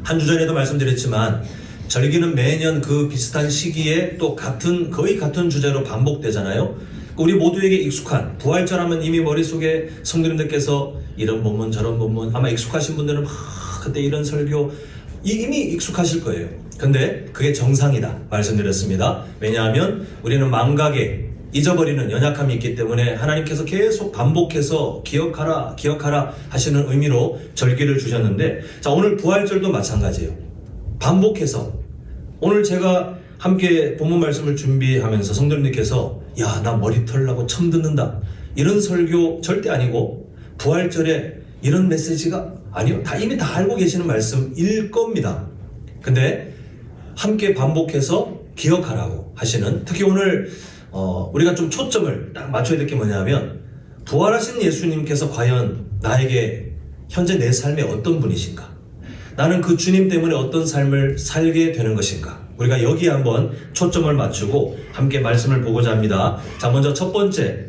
한 주 전에도 말씀드렸지만 절기는 매년 그 비슷한 시기에 또 거의 같은 주제로 반복되잖아요. 우리 모두에게 익숙한 부활절 하면 이미 머릿속에 성도님들께서 이런 본문 저런 본문, 아마 익숙하신 분들은 그때 이런 설교 이미 익숙하실 거예요. 근데 그게 정상이다 말씀드렸습니다. 왜냐하면 우리는 망각에 잊어버리는 연약함이 있기 때문에 하나님께서 계속 반복해서 기억하라 하시는 의미로 절기를 주셨는데, 자, 오늘 부활절도 마찬가지예요. 반복해서 오늘 제가 함께 본문 말씀을 준비하면서 성도님들께서 야, 나 머리털 나고 처음 듣는다 이런 설교 절대 아니고, 부활절에 이런 메시지가 아니요, 이미 다 알고 계시는 말씀일 겁니다. 근데 함께 반복해서 기억하라고 하시는, 특히 오늘 우리가 좀 초점을 딱 맞춰야 될 게 뭐냐면, 부활하신 예수님께서 과연 나에게 현재 내 삶에 어떤 분이신가, 나는 그 주님 때문에 어떤 삶을 살게 되는 것인가, 우리가 여기에 한번 초점을 맞추고 함께 말씀을 보고자 합니다. 자, 먼저 첫 번째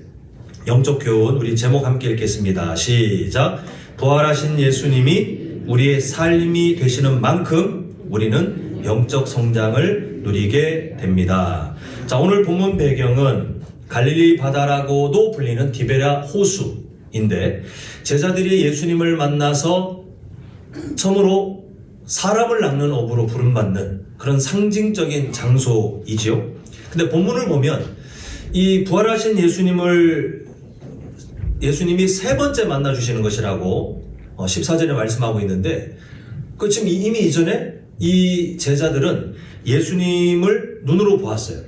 영적 교훈, 우리 제목 함께 읽겠습니다. 시작. 부활하신 예수님이 우리의 삶이 되시는 만큼 우리는 영적 성장을 누리게 됩니다. 자, 오늘 본문 배경은 갈릴리 바다라고도 불리는 디베랴 호수인데, 제자들이 예수님을 만나서 처음으로 사람을 낚는 어부로 부름받는 그런 상징적인 장소이지요. 근데 본문을 보면 이 부활하신 예수님이 세 번째 만나주시는 것이라고 14절에 말씀하고 있는데, 지금 이미 이전에 이 제자들은 예수님을 눈으로 보았어요.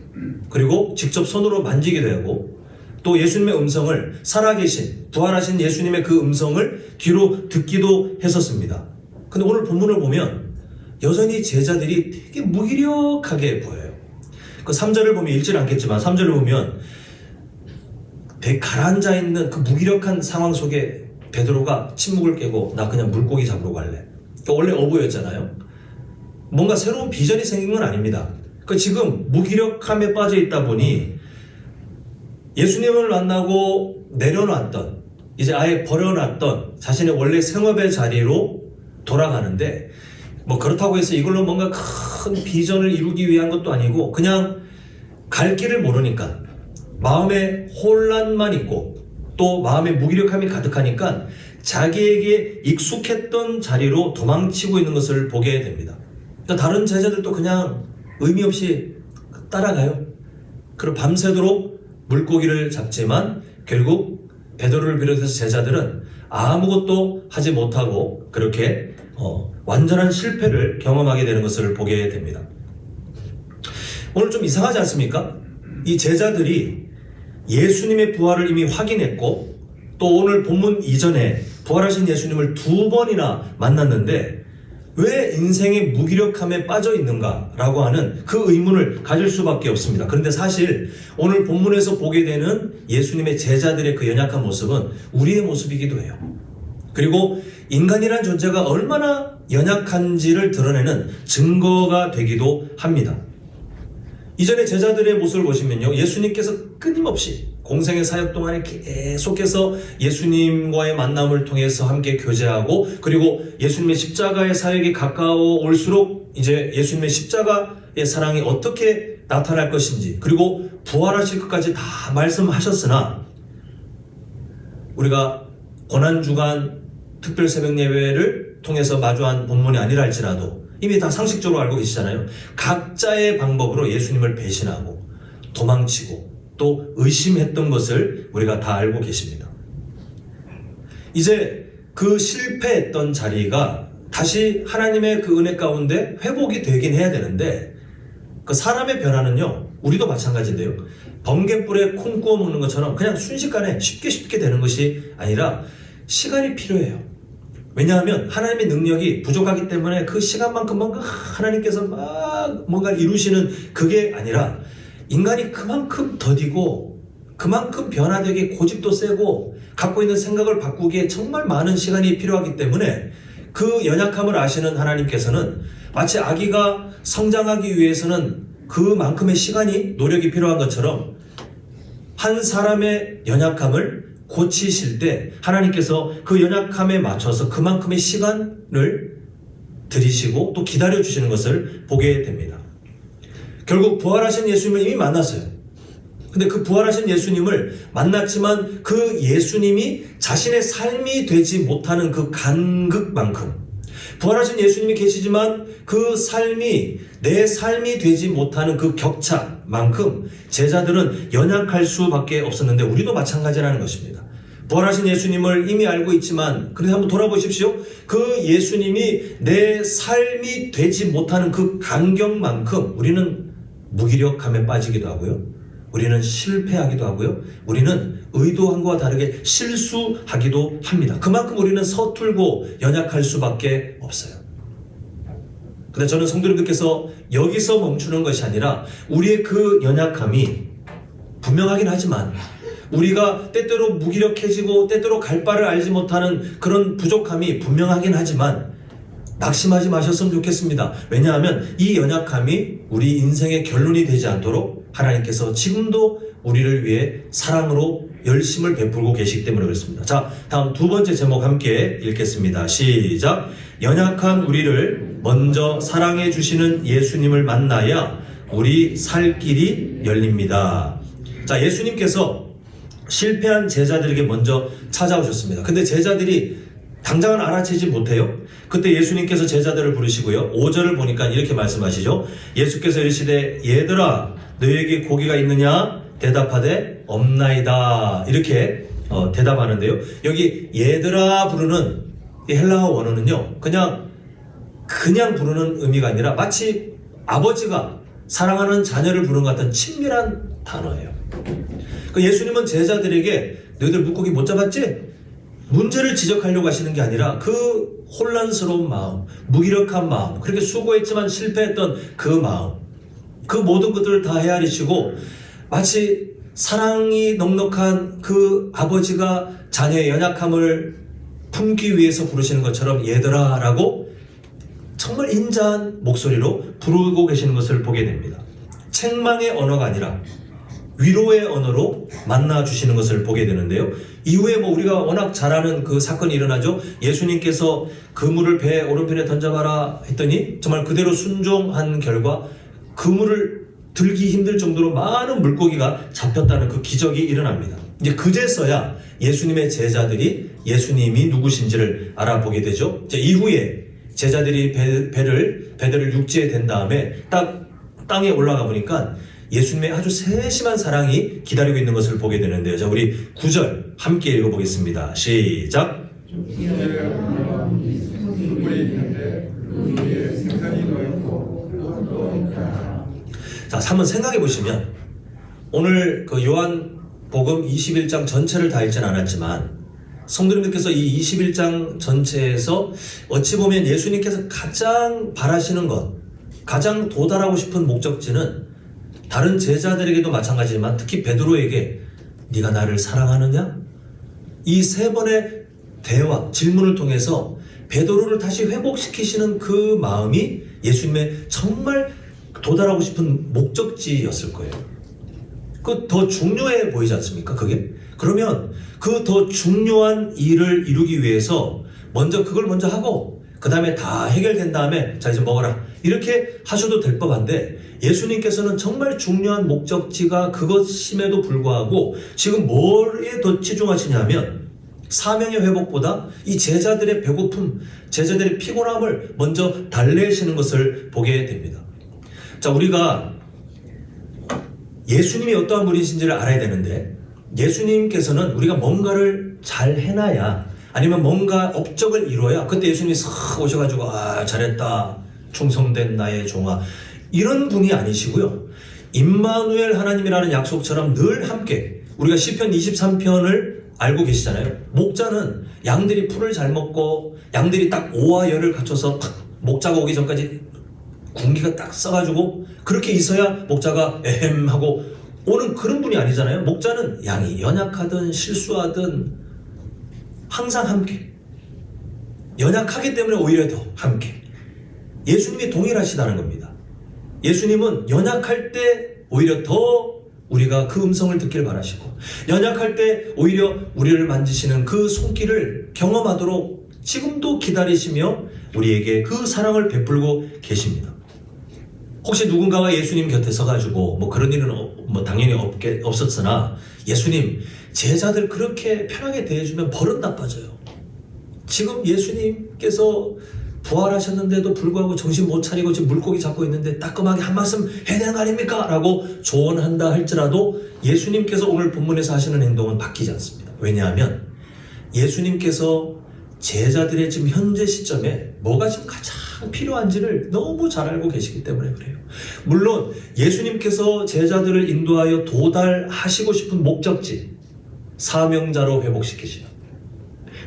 그리고 직접 손으로 만지기도 하고, 또 예수님의 음성을, 살아계신 부활하신 예수님의 그 음성을 귀로 듣기도 했었습니다. 근데 오늘 본문을 보면 여전히 제자들이 되게 무기력하게 보여요. 그 3절을 보면 읽질 않겠지만 3절을 보면 되게 가라앉아 있는 그 무기력한 상황 속에 베드로가 침묵을 깨고 나 그냥 물고기 잡으러 갈래. 그러니까 원래 어부였잖아요. 뭔가 새로운 비전이 생긴 건 아닙니다. 지금 무기력함에 빠져 있다 보니 예수님을 만나고 내려놨던, 이제 아예 버려놨던 자신의 원래 생업의 자리로 돌아가는데, 그렇다고 해서 이걸로 뭔가 큰 비전을 이루기 위한 것도 아니고, 그냥 갈 길을 모르니까 마음에 혼란만 있고 또 마음에 무기력함이 가득하니까 자기에게 익숙했던 자리로 도망치고 있는 것을 보게 됩니다. 다른 제자들도 그냥 의미 없이 따라가요. 그리고 밤새도록 물고기를 잡지만 결국 베드로를 비롯해서 제자들은 아무것도 하지 못하고 그렇게 완전한 실패를 경험하게 되는 것을 보게 됩니다. 오늘 좀 이상하지 않습니까? 이 제자들이 예수님의 부활을 이미 확인했고, 또 오늘 본문 이전에 부활하신 예수님을 2번이나 만났는데 왜 인생의 무기력함에 빠져 있는가라고 하는 그 의문을 가질 수밖에 없습니다. 그런데 사실 오늘 본문에서 보게 되는 예수님의 제자들의 그 연약한 모습은 우리의 모습이기도 해요. 그리고 인간이란 존재가 얼마나 연약한지를 드러내는 증거가 되기도 합니다. 이전에 제자들의 모습을 보시면요, 예수님께서 끊임없이 공생의 사역 동안에 계속해서 예수님과의 만남을 통해서 함께 교제하고, 그리고 예수님의 십자가의 사역이 가까워 올수록 이제 예수님의 십자가의 사랑이 어떻게 나타날 것인지, 그리고 부활하실 것까지 다 말씀하셨으나, 우리가 고난주간 특별 새벽 예배를 통해서 마주한 본문이 아니라 할지라도 이미 다 상식적으로 알고 계시잖아요. 각자의 방법으로 예수님을 배신하고 도망치고 또 의심했던 것을 우리가 다 알고 계십니다. 이제 그 실패했던 자리가 다시 하나님의 그 은혜 가운데 회복이 되긴 해야 되는데, 그 사람의 변화는요, 우리도 마찬가지인데요, 번갯불에 콩 구워 먹는 것처럼 그냥 순식간에 쉽게 되는 것이 아니라 시간이 필요해요. 왜냐하면 하나님의 능력이 부족하기 때문에 그 시간만큼 뭔가 하나님께서 막 뭔가 이루시는 그게 아니라, 인간이 그만큼 더디고 그만큼 변화되기 고집도 세고 갖고 있는 생각을 바꾸기에 정말 많은 시간이 필요하기 때문에, 그 연약함을 아시는 하나님께서는 마치 아기가 성장하기 위해서는 그만큼의 시간이, 노력이 필요한 것처럼 한 사람의 연약함을 고치실 때 하나님께서 그 연약함에 맞춰서 그만큼의 시간을 드리시고 또 기다려 주시는 것을 보게 됩니다. 결국 부활하신 예수님을 이미 만났어요. 근데 그 부활하신 예수님을 만났지만 그 예수님이 자신의 삶이 되지 못하는 그 간극만큼, 부활하신 예수님이 계시지만 그 삶이 내 삶이 되지 못하는 그 격차만큼 제자들은 연약할 수밖에 없었는데 우리도 마찬가지라는 것입니다. 부활하신 예수님을 이미 알고 있지만 그런데 한번 돌아보십시오. 그 예수님이 내 삶이 되지 못하는 그 간격만큼 우리는 무기력함에 빠지기도 하고요. 우리는 실패하기도 하고요. 우리는 의도한 것과 다르게 실수하기도 합니다. 그만큼 우리는 서툴고 연약할 수밖에 없어요. 근데 저는 성도님들께서 여기서 멈추는 것이 아니라 우리의 그 연약함이 분명하긴 하지만 우리가 때때로 무기력해지고 때때로 갈 바를 알지 못하는 그런 부족함이 분명하긴 하지만 낙심하지 마셨으면 좋겠습니다. 왜냐하면 이 연약함이 우리 인생의 결론이 되지 않도록 하나님께서 지금도 우리를 위해 사랑으로 열심을 베풀고 계시기 때문에 그렇습니다. 자, 다음 두 번째 제목 함께 읽겠습니다. 시작. 연약한 우리를 먼저 사랑해 주시는 예수님을 만나야 우리 살 길이 열립니다. 자, 예수님께서 실패한 제자들에게 먼저 찾아오셨습니다. 근데 제자들이 당장은 알아채지 못해요. 그때 예수님께서 제자들을 부르시고요. 5절을 보니까 이렇게 말씀하시죠. 예수께서 이르시되 얘들아 너희에게 고기가 있느냐? 대답하되 없나이다. 이렇게 대답하는데요. 여기 얘들아 부르는 이 헬라어 원어는요. 그냥 부르는 의미가 아니라 마치 아버지가 사랑하는 자녀를 부르는 것 같은 친밀한 단어예요. 그 예수님은 제자들에게 너희들 물고기 못 잡았지? 문제를 지적하려고 하시는 게 아니라 그 혼란스러운 마음, 무기력한 마음, 그렇게 수고했지만 실패했던 그 마음, 그 모든 것들을 다 헤아리시고 마치 사랑이 넉넉한 그 아버지가 자녀의 연약함을 품기 위해서 부르시는 것처럼 얘들아 라고 정말 인자한 목소리로 부르고 계시는 것을 보게 됩니다. 책망의 언어가 아니라 위로의 언어로 만나주시는 것을 보게 되는데요. 이후에 우리가 워낙 잘 아는 그 사건이 일어나죠. 예수님께서 그물을 배 오른편에 던져봐라 했더니 정말 그대로 순종한 결과 그물을 들기 힘들 정도로 많은 물고기가 잡혔다는 그 기적이 일어납니다. 이제 그제서야 예수님의 제자들이 예수님이 누구신지를 알아보게 되죠. 이제 이후에 제자들이 배들을 육지에 댄 다음에 딱 땅에 올라가 보니까 예수님의 아주 세심한 사랑이 기다리고 있는 것을 보게 되는데요. 자, 우리 9절 함께 읽어보겠습니다. 시작. 자, 한번 생각해 보시면 오늘 그 요한복음 21장 전체를 다 읽진 않았지만 성도님들께서 이 21장 전체에서 어찌 보면 예수님께서 가장 바라시는 것, 가장 도달하고 싶은 목적지는 다른 제자들에게도 마찬가지지만 특히 베드로에게 네가 나를 사랑하느냐? 이 세 번의 대화, 질문을 통해서 베드로를 다시 회복시키시는 그 마음이 예수님의 정말 도달하고 싶은 목적지였을 거예요. 그 더 중요해 보이지 않습니까? 그게? 그러면 그 더 중요한 일을 이루기 위해서 그걸 먼저 하고 그 다음에 다 해결된 다음에 자 이제 먹어라 이렇게 하셔도 될 법한데 예수님께서는 정말 중요한 목적지가 그것임에도 불구하고 지금 뭐에 더 치중하시냐면 사명의 회복보다 이 제자들의 배고픔, 제자들의 피곤함을 먼저 달래시는 것을 보게 됩니다. 자, 우리가 예수님이 어떠한 분이신지를 알아야 되는데 예수님께서는 우리가 뭔가를 잘 해놔야 아니면 뭔가 업적을 이뤄야 그때 예수님이 싹 오셔가지고 잘했다 충성된 나의 종아 이런 분이 아니시고요. 임마누엘 하나님이라는 약속처럼 늘 함께 우리가 시편 23편을 알고 계시잖아요. 목자는 양들이 풀을 잘 먹고 양들이 딱 오와 열을 갖춰서 탁 목자가 오기 전까지 군기가 딱 써가지고 그렇게 있어야 목자가 에헴 하고 오는 그런 분이 아니잖아요. 목자는 양이 연약하든 실수하든 항상 함께 연약하기 때문에 오히려 더 함께 예수님이 동일하시다는 겁니다. 예수님은 연약할 때 오히려 더 우리가 그 음성을 듣길 바라시고 연약할 때 오히려 우리를 만지시는 그 손길을 경험하도록 지금도 기다리시며 우리에게 그 사랑을 베풀고 계십니다. 혹시 누군가가 예수님 곁에 서가지고 뭐 그런 일은 뭐 당연히 없었으나 예수님 제자들 그렇게 편하게 대해주면 버릇 나빠져요. 지금 예수님께서 부활하셨는데도 불구하고 정신 못 차리고 지금 물고기 잡고 있는데 따끔하게 한 말씀 해야 되는 거 아닙니까? 라고 조언한다 할지라도 예수님께서 오늘 본문에서 하시는 행동은 바뀌지 않습니다. 왜냐하면 예수님께서 제자들의 지금 현재 시점에 뭐가 지금 가장 필요한지를 너무 잘 알고 계시기 때문에 그래요. 물론 예수님께서 제자들을 인도하여 도달하시고 싶은 목적지, 사명자로 회복시키시는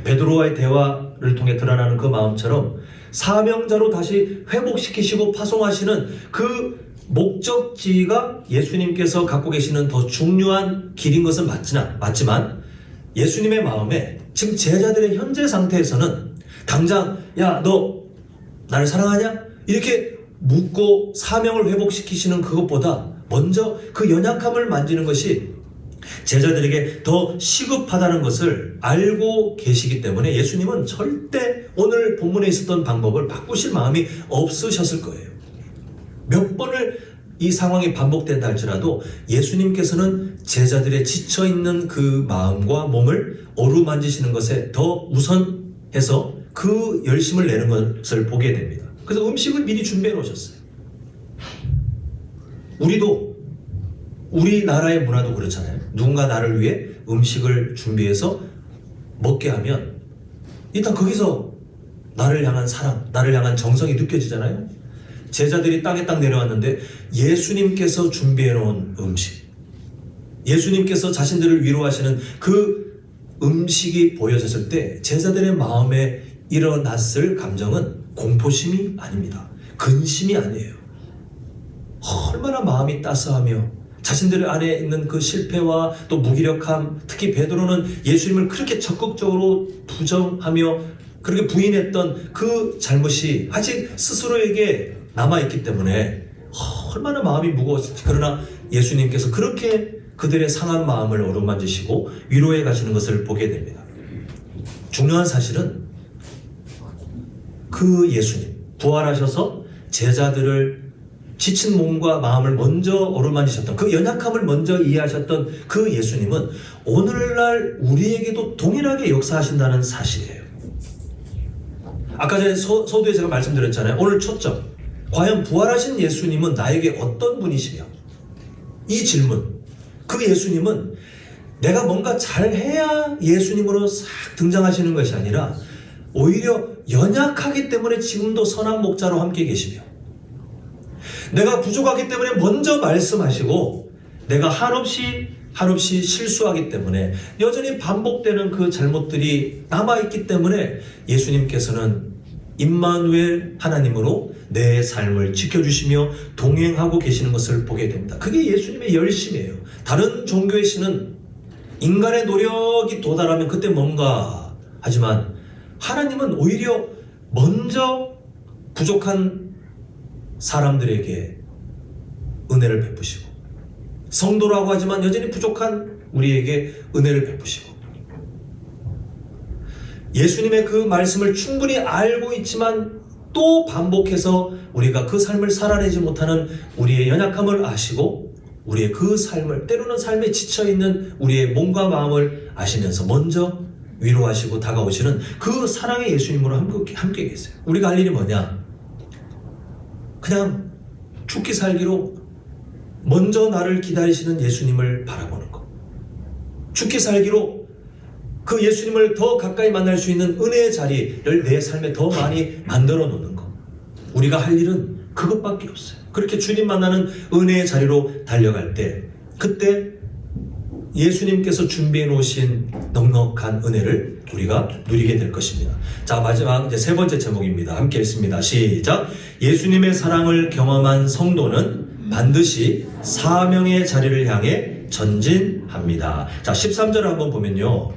베드로와의 대화를 통해 드러나는 그 마음처럼 사명자로 다시 회복시키시고 파송하시는 그 목적지가 예수님께서 갖고 계시는 더 중요한 길인 것은 맞지만 예수님의 마음에 지금 제자들의 현재 상태에서는 당장 야, 너 나를 사랑하냐? 이렇게 묻고 사명을 회복시키시는 그것보다 먼저 그 연약함을 만지는 것이 제자들에게 더 시급하다는 것을 알고 계시기 때문에 예수님은 절대 오늘 본문에 있었던 방법을 바꾸실 마음이 없으셨을 거예요. 몇 번을 이 상황이 반복된다 할지라도 예수님께서는 제자들의 지쳐있는 그 마음과 몸을 어루만지시는 것에 더 우선해서 그 열심을 내는 것을 보게 됩니다. 그래서 음식을 미리 준비해 놓으셨어요. 우리도 우리나라의 문화도 그렇잖아요. 누군가 나를 위해 음식을 준비해서 먹게 하면 일단 거기서 나를 향한 사랑, 나를 향한 정성이 느껴지잖아요. 제자들이 땅에 딱 내려왔는데 예수님께서 준비해 놓은 음식, 예수님께서 자신들을 위로하시는 그 음식이 보여졌을 때 제자들의 마음에 일어났을 감정은 공포심이 아닙니다. 근심이 아니에요. 얼마나 마음이 따스하며 자신들 안에 있는 그 실패와 또 무기력함, 특히 베드로는 예수님을 그렇게 적극적으로 부정하며 그렇게 부인했던 그 잘못이 아직 스스로에게 남아있기 때문에 얼마나 마음이 무거웠을지. 그러나 예수님께서 그렇게 그들의 상한 마음을 어루만지시고 위로해 가시는 것을 보게 됩니다. 중요한 사실은 그 예수님, 부활하셔서 제자들을 지친 몸과 마음을 먼저 어루만지셨던, 그 연약함을 먼저 이해하셨던 그 예수님은 오늘날 우리에게도 동일하게 역사하신다는 사실이에요. 아까 전에 서두에 제가 말씀드렸잖아요. 오늘 초점, 과연 부활하신 예수님은 나에게 어떤 분이시며, 이 질문, 그 예수님은 내가 뭔가 잘해야 예수님으로 싹 등장하시는 것이 아니라 오히려 연약하기 때문에 지금도 선한 목자로 함께 계시며, 내가 부족하기 때문에 먼저 말씀하시고, 내가 한없이 실수하기 때문에 여전히 반복되는 그 잘못들이 남아있기 때문에 예수님께서는 임마누엘 하나님으로 내 삶을 지켜주시며 동행하고 계시는 것을 보게 됩니다. 그게 예수님의 열심이에요. 다른 종교의 신은 인간의 노력이 도달하면 그때 뭔가 하지만 하나님은 오히려 먼저 부족한 사람들에게 은혜를 베푸시고, 성도라고 하지만 여전히 부족한 우리에게 은혜를 베푸시고, 예수님의 그 말씀을 충분히 알고 있지만 또 반복해서 우리가 그 삶을 살아내지 못하는 우리의 연약함을 아시고, 우리의 그 삶을, 때로는 삶에 지쳐있는 우리의 몸과 마음을 아시면서 먼저 위로하시고 다가오시는 그 사랑의 예수님으로 함께 계세요. 우리가 할 일이 뭐냐? 그냥 죽기 살기로 먼저 나를 기다리시는 예수님을 바라보는 것, 죽기 살기로 그 예수님을 더 가까이 만날 수 있는 은혜의 자리를 내 삶에 더 많이 만들어 놓는 것, 우리가 할 일은 그것밖에 없어요. 그렇게 주님 만나는 은혜의 자리로 달려갈 때, 그때 예수님께서 준비해 놓으신 넉넉한 은혜를 우리가 누리게 될 것입니다. 자, 마지막 이제 세 번째 제목입니다. 함께 읽습니다. 시작. 예수님의 사랑을 경험한 성도는 반드시 사명의 자리를 향해 전진합니다. 자, 13절을 한번 보면요,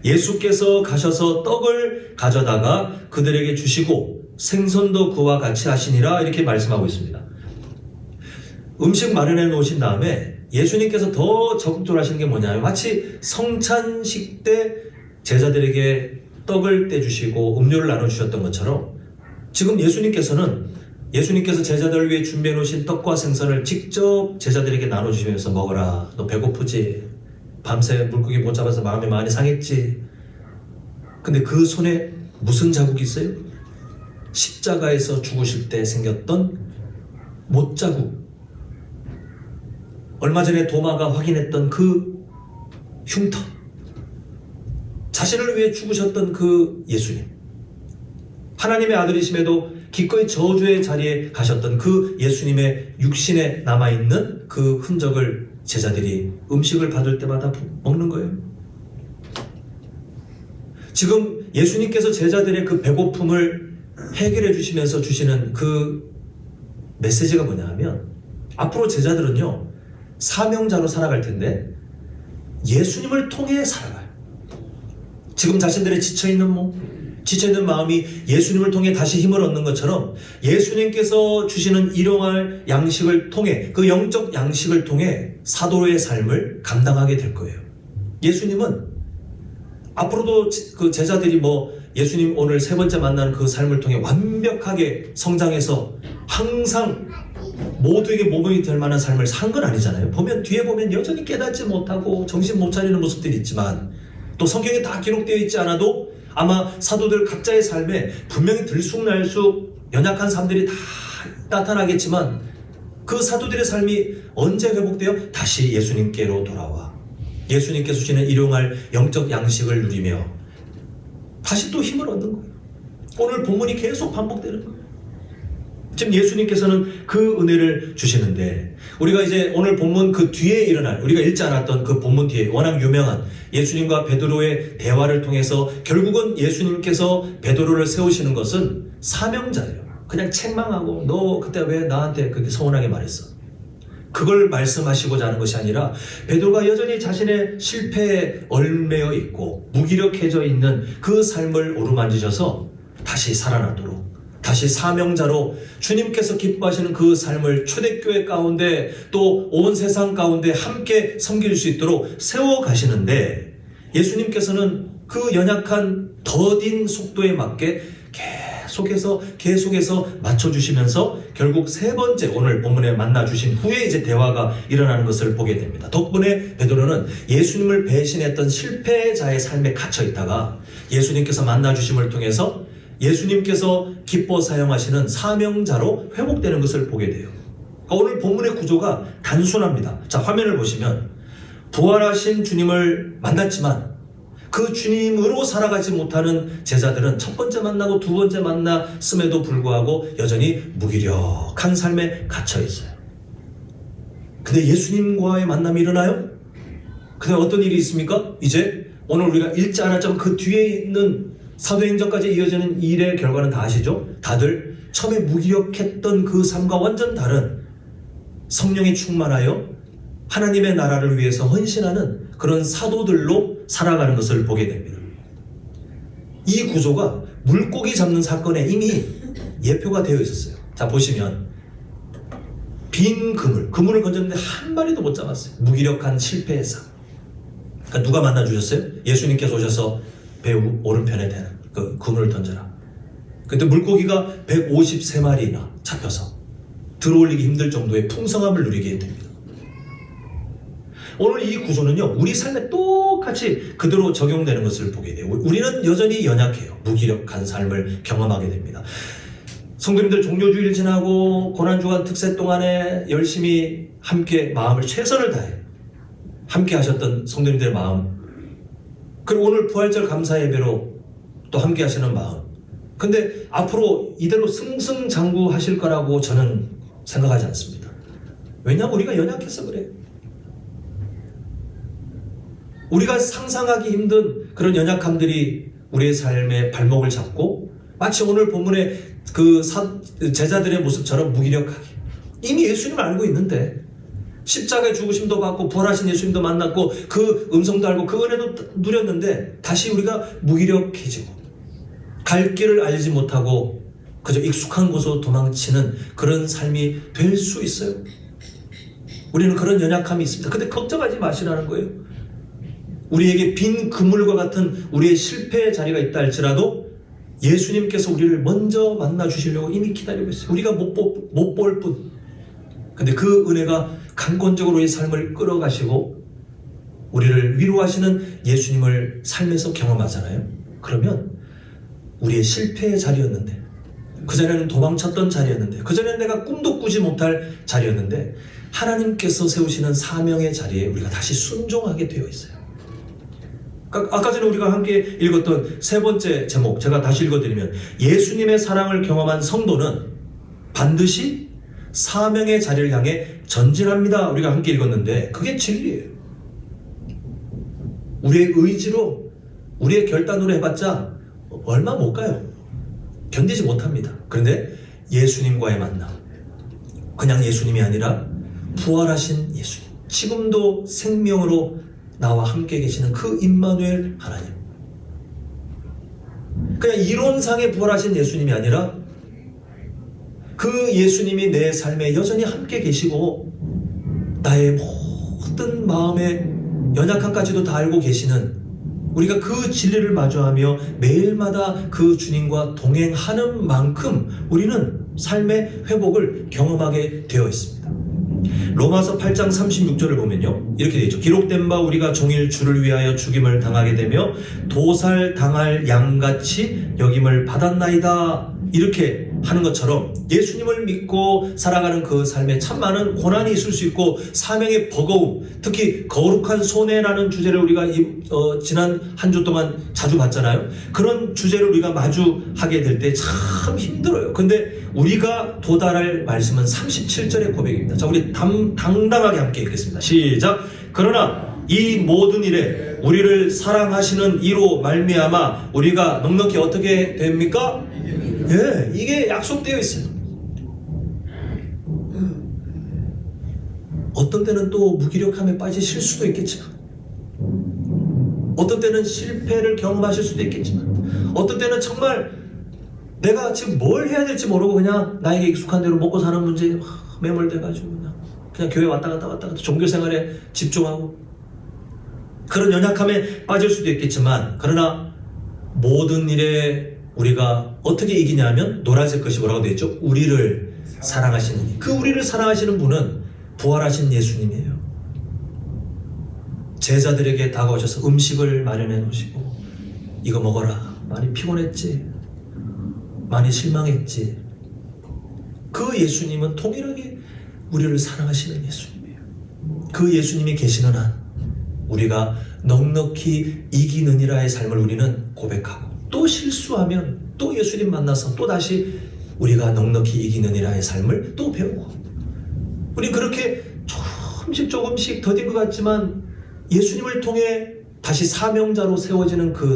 예수께서 가셔서 떡을 가져다가 그들에게 주시고 생선도 그와 같이 하시니라, 이렇게 말씀하고 있습니다. 음식 마련해 놓으신 다음에 예수님께서 더 적극적으로 하시는 게 뭐냐면, 마치 성찬식 때 제자들에게 떡을 떼주시고 음료를 나눠주셨던 것처럼 지금 예수님께서 제자들을 위해 준비해 놓으신 떡과 생선을 직접 제자들에게 나눠주시면서 먹어라. 너 배고프지? 밤새 물고기 못 잡아서 마음이 많이 상했지? 근데 그 손에 무슨 자국이 있어요? 십자가에서 죽으실 때 생겼던 못자국. 얼마 전에 도마가 확인했던 그 흉터. 자신을 위해 죽으셨던 그 예수님. 하나님의 아들이심에도 기꺼이 저주의 자리에 가셨던 그 예수님의 육신에 남아있는 그 흔적을 제자들이 음식을 받을 때마다 먹는 거예요. 지금 예수님께서 제자들의 그 배고픔을 해결해 주시면서 주시는 그 메시지가 뭐냐 하면 앞으로 제자들은요 사명자로 살아갈 텐데 예수님을 통해 살아가요. 지금 자신들의 지쳐있는 마음이 예수님을 통해 다시 힘을 얻는 것처럼 예수님께서 주시는 일용할 양식을 통해 그 영적 양식을 통해 사도의 삶을 감당하게 될 거예요. 예수님은 앞으로도 그 제자들이 예수님 오늘 세 번째 만나는 그 삶을 통해 완벽하게 성장해서 항상 모두에게 모범이 될 만한 삶을 산 건 아니잖아요. 뒤에 보면 여전히 깨닫지 못하고 정신 못 차리는 모습들이 있지만 또 성경에 다 기록되어 있지 않아도 아마 사도들 각자의 삶에 분명히 들쑥날쑥 연약한 삶들이 다 나타나겠지만 그 사도들의 삶이 언제 회복되어 다시 예수님께로 돌아와 예수님께서 주시는 일용할 영적 양식을 누리며 다시 또 힘을 얻는 거예요. 오늘 본문이 계속 반복되는 거예요. 지금 예수님께서는 그 은혜를 주시는데 우리가 이제 오늘 본문 그 뒤에 일어날 우리가 읽지 않았던 그 본문 뒤에 워낙 유명한 예수님과 베드로의 대화를 통해서 결국은 예수님께서 베드로를 세우시는 것은 사명자예요. 그냥 책망하고 너 그때 왜 나한테 그렇게 서운하게 말했어? 그걸 말씀하시고자 하는 것이 아니라 베드로가 여전히 자신의 실패에 얽매여 있고 무기력해져 있는 그 삶을 오르만지셔서 다시 살아나도록 다시 사명자로 주님께서 기뻐하시는 그 삶을 초대교회 가운데 또 온 세상 가운데 함께 섬길 수 있도록 세워가시는데 예수님께서는 그 연약한 더딘 속도에 맞게 계속해서 맞춰주시면서 결국 세 번째 오늘 본문에 만나주신 후에 이제 대화가 일어나는 것을 보게 됩니다. 덕분에 베드로는 예수님을 배신했던 실패자의 삶에 갇혀 있다가 예수님께서 만나주심을 통해서 예수님께서 기뻐 사용하시는 사명자로 회복되는 것을 보게 돼요. 오늘 본문의 구조가 단순합니다. 자, 화면을 보시면 부활하신 주님을 만났지만 그 주님으로 살아가지 못하는 제자들은 첫 번째 만나고 두 번째 만났음에도 불구하고 여전히 무기력한 삶에 갇혀 있어요. 근데 예수님과의 만남이 일어나요? 근데 어떤 일이 있습니까? 이제 오늘 우리가 읽지 않았지만 그 뒤에 있는 사도행전까지 이어지는 일의 결과는 다 아시죠? 다들 처음에 무기력했던 그 삶과 완전 다른 성령에 충만하여 하나님의 나라를 위해서 헌신하는 그런 사도들로 살아가는 것을 보게 됩니다. 이 구조가 물고기 잡는 사건에 이미 예표가 되어 있었어요. 자, 보시면 빈 그물을 건졌는데 한 마리도 못 잡았어요. 무기력한 실패의 삶. 그러니까 누가 만나주셨어요? 예수님께서 오셔서 배 오른편에 대는 그 그물을 던져라. 근데 물고기가 153마리나 잡혀서 들어올리기 힘들 정도의 풍성함을 누리게 됩니다. 오늘 이 구조는요 우리 삶에 똑같이 그대로 적용되는 것을 보게 돼요. 우리는 여전히 연약해요. 무기력한 삶을 경험하게 됩니다. 성도님들 종료주일 지나고 고난주간 특세 동안에 열심히 함께 마음을 최선을 다해 함께 하셨던 성도님들의 마음, 그리고 오늘 부활절 감사 예배로 또 함께 하시는 마음, 근데 앞으로 이대로 승승장구하실 거라고 저는 생각하지 않습니다. 왜냐하면 우리가 연약해서 그래요. 우리가 상상하기 힘든 그런 연약함들이 우리의 삶의 발목을 잡고 마치 오늘 본문의 그 제자들의 모습처럼 무기력하게, 이미 예수님을 알고 있는데 십자가의 죽으심도 받고 부활하신 예수님도 만났고 그 음성도 알고 그 은혜도 누렸는데 다시 우리가 무기력해지고 갈 길을 알지 못하고 그저 익숙한 곳으로 도망치는 그런 삶이 될 수 있어요. 우리는 그런 연약함이 있습니다. 근데 걱정하지 마시라는 거예요. 우리에게 빈 그물과 같은 우리의 실패의 자리가 있다 할지라도 예수님께서 우리를 먼저 만나 주시려고 이미 기다리고 있어요. 우리가 못 볼 뿐. 근데 그 은혜가 강권적으로 이 삶을 끌어가시고 우리를 위로하시는 예수님을 삶에서 경험하잖아요. 그러면 우리의 실패의 자리였는데, 그전에는 도망쳤던 자리였는데, 그전에는 내가 꿈도 꾸지 못할 자리였는데 하나님께서 세우시는 사명의 자리에 우리가 다시 순종하게 되어 있어요. 아까 전에 우리가 함께 읽었던 세 번째 제목, 제가 다시 읽어드리면, 예수님의 사랑을 경험한 성도는 반드시 사명의 자리를 향해 전진합니다. 우리가 함께 읽었는데 그게 진리예요. 우리의 의지로, 우리의 결단으로 해봤자 얼마 못 가요. 견디지 못합니다. 그런데 예수님과의 만남, 그냥 예수님이 아니라 부활하신 예수님, 지금도 생명으로 나와 함께 계시는 그 임마누엘 하나님, 그냥 이론상에 부활하신 예수님이 아니라 그 예수님이 내 삶에 여전히 함께 계시고 나의 모든 마음의 연약함까지도 다 알고 계시는, 우리가 그 진리를 마주하며 매일마다 그 주님과 동행하는 만큼 우리는 삶의 회복을 경험하게 되어 있습니다. 로마서 8장 36절을 보면요, 이렇게 되어 있죠. 기록된 바 우리가 종일 주를 위하여 죽임을 당하게 되며 도살 당할 양같이 여김을 받았나이다, 이렇게 하는 것처럼 예수님을 믿고 살아가는 그 삶에 참 많은 고난이 있을 수 있고, 사명의 버거움, 특히 거룩한 손해라는 주제를 우리가 지난 한 주 동안 자주 봤잖아요. 그런 주제를 우리가 마주하게 될 때 참 힘들어요. 근데 우리가 도달할 말씀은 37절의 고백입니다. 자, 우리 당당하게 함께 읽겠습니다. 시작. 그러나 이 모든 일에 우리를 사랑하시는 이로 말미암아 우리가 넉넉히 어떻게 됩니까? 예, 이게 약속되어 있어요. 어떤 때는 또 무기력함에 빠지실 수도 있겠지만, 어떤 때는 실패를 경험하실 수도 있겠지만, 어떤 때는 정말 내가 지금 뭘 해야 될지 모르고 그냥 나에게 익숙한 대로 먹고 사는 문제에 매몰돼가지고 그냥 교회 왔다 갔다 종교 생활에 집중하고, 그런 연약함에 빠질 수도 있겠지만, 그러나 모든 일에 우리가 어떻게 이기냐면 노란색 것이 뭐라고 되어 있죠? 우리를 사랑하시는, 그 우리를 사랑하시는 분은 부활하신 예수님이에요. 제자들에게 다가오셔서 음식을 마련해 놓으시고, 이거 먹어라, 많이 피곤했지, 많이 실망했지. 그 예수님은 동일하게 우리를 사랑하시는 예수님이에요. 그 예수님이 계시는 한 우리가 넉넉히 이기느니라의 삶을 우리는 고백하고, 또 실수하면 또 예수님 만나서 또 다시 우리가 넉넉히 이기느니라의 삶을 또 배우고, 우리 그렇게 조금씩 더딘 것 같지만 예수님을 통해 다시 사명자로 세워지는 그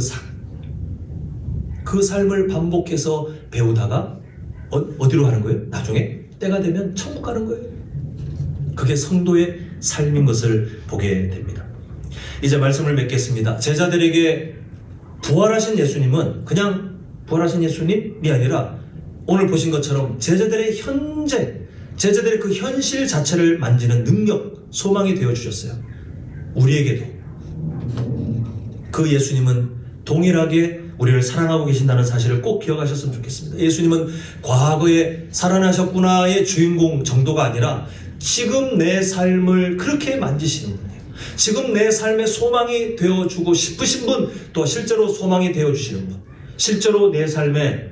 삶을 반복해서 배우다가 어디로 가는 거예요? 나중에 때가 되면 천국 가는 거예요. 그게 성도의 삶인 것을 보게 됩니다. 이제 말씀을 맺겠습니다. 제자들에게 부활하신 예수님은 그냥 부활하신 예수님이 아니라 오늘 보신 것처럼 제자들의 제자들의 그 현실 자체를 만지는 능력, 소망이 되어주셨어요. 우리에게도 그 예수님은 동일하게 우리를 사랑하고 계신다는 사실을 꼭 기억하셨으면 좋겠습니다. 예수님은 과거에 살아나셨구나의 주인공 정도가 아니라 지금 내 삶을 그렇게 만지시는 분이에요. 지금 내 삶의 소망이 되어주고 싶으신 분, 또 실제로 소망이 되어주시는 분, 실제로 내 삶에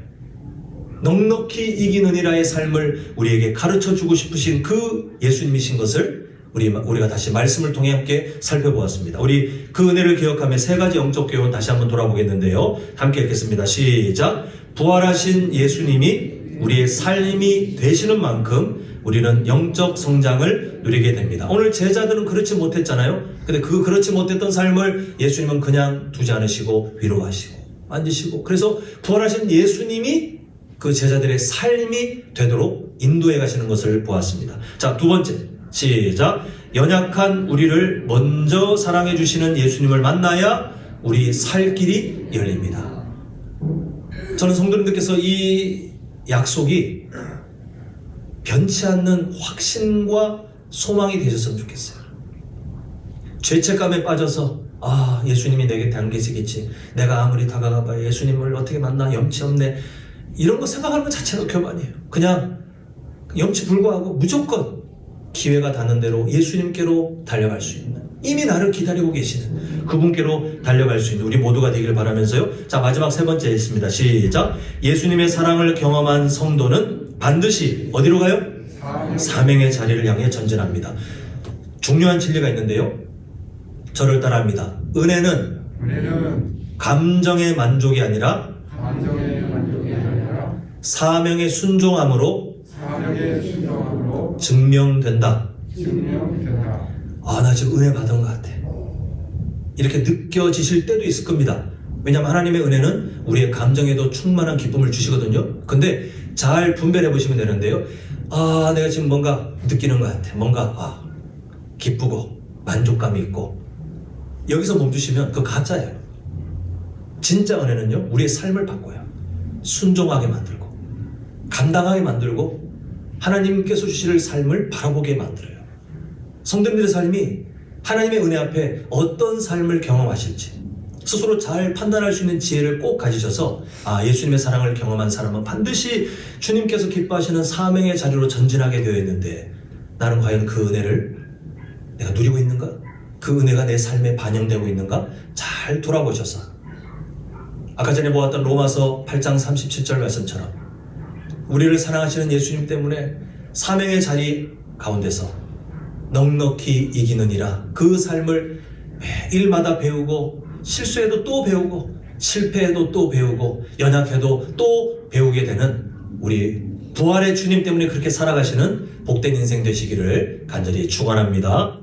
넉넉히 이기느니라의 삶을 우리에게 가르쳐주고 싶으신 그 예수님이신 것을 우리가 다시 말씀을 통해 함께 살펴보았습니다. 우리 그 은혜를 기억하며 세 가지 영적 교훈 다시 한번 돌아보겠는데요. 함께 읽겠습니다. 시작. 부활하신 예수님이 우리의 삶이 되시는 만큼 우리는 영적 성장을 누리게 됩니다. 오늘 제자들은 그렇지 못했잖아요. 근데 그렇지 못했던 삶을 예수님은 그냥 두지 않으시고 위로하시고 만지시고, 그래서 부활하신 예수님이 그 제자들의 삶이 되도록 인도해 가시는 것을 보았습니다. 자, 두 번째, 시작. 연약한 우리를 먼저 사랑해 주시는 예수님을 만나야 우리 살 길이 열립니다. 저는 성도님들께서 이 약속이 변치 않는 확신과 소망이 되셨으면 좋겠어요. 죄책감에 빠져서 아, 예수님이 내 곁에 안 계시겠지. 내가 아무리 다가가봐야 예수님을 어떻게 만나? 염치 없네. 이런 거 생각하는 것 자체가 교만이에요. 그냥 염치 불구하고 무조건 기회가 닿는 대로 예수님께로 달려갈 수 있는, 이미 나를 기다리고 계시는 그분께로 달려갈 수 있는 우리 모두가 되길 바라면서요. 자, 마지막 세 번째 있습니다. 시작. 예수님의 사랑을 경험한 성도는 반드시 어디로 가요? 사명의 자리를 향해 전진합니다. 중요한 진리가 있는데요. 저를 따라합니다. 은혜는 감정의 만족이 아니라 사명의 순종함으로 증명된다. 아, 나 지금 은혜 받은 것 같아. 이렇게 느껴지실 때도 있을 겁니다. 왜냐하면 하나님의 은혜는 우리의 감정에도 충만한 기쁨을 주시거든요. 근데 잘 분별해 보시면 되는데요. 아, 내가 지금 뭔가 느끼는 것 같아. 뭔가 기쁘고 만족감이 있고, 여기서 멈추시면 그거 가짜예요. 진짜 은혜는요, 우리의 삶을 바꿔요. 순종하게 만들고 감당하게 만들고 하나님께서 주실 삶을 바라보게 만들어요. 성도님들의 삶이 하나님의 은혜 앞에 어떤 삶을 경험하실지 스스로 잘 판단할 수 있는 지혜를 꼭 가지셔서, 아, 예수님의 사랑을 경험한 사람은 반드시 주님께서 기뻐하시는 사명의 자리로 전진하게 되어 있는데, 나는 과연 그 은혜를 내가 누리고 있는가? 그 은혜가 내 삶에 반영되고 있는가? 잘 돌아보셔서, 아까 전에 보았던 로마서 8장 37절 말씀처럼 우리를 사랑하시는 예수님 때문에 사명의 자리 가운데서 넉넉히 이기느니라, 그 삶을 매일마다 배우고, 실수해도 또 배우고, 실패해도 또 배우고, 연약해도 또 배우게 되는 우리 부활의 주님 때문에 그렇게 살아가시는 복된 인생 되시기를 간절히 축원합니다.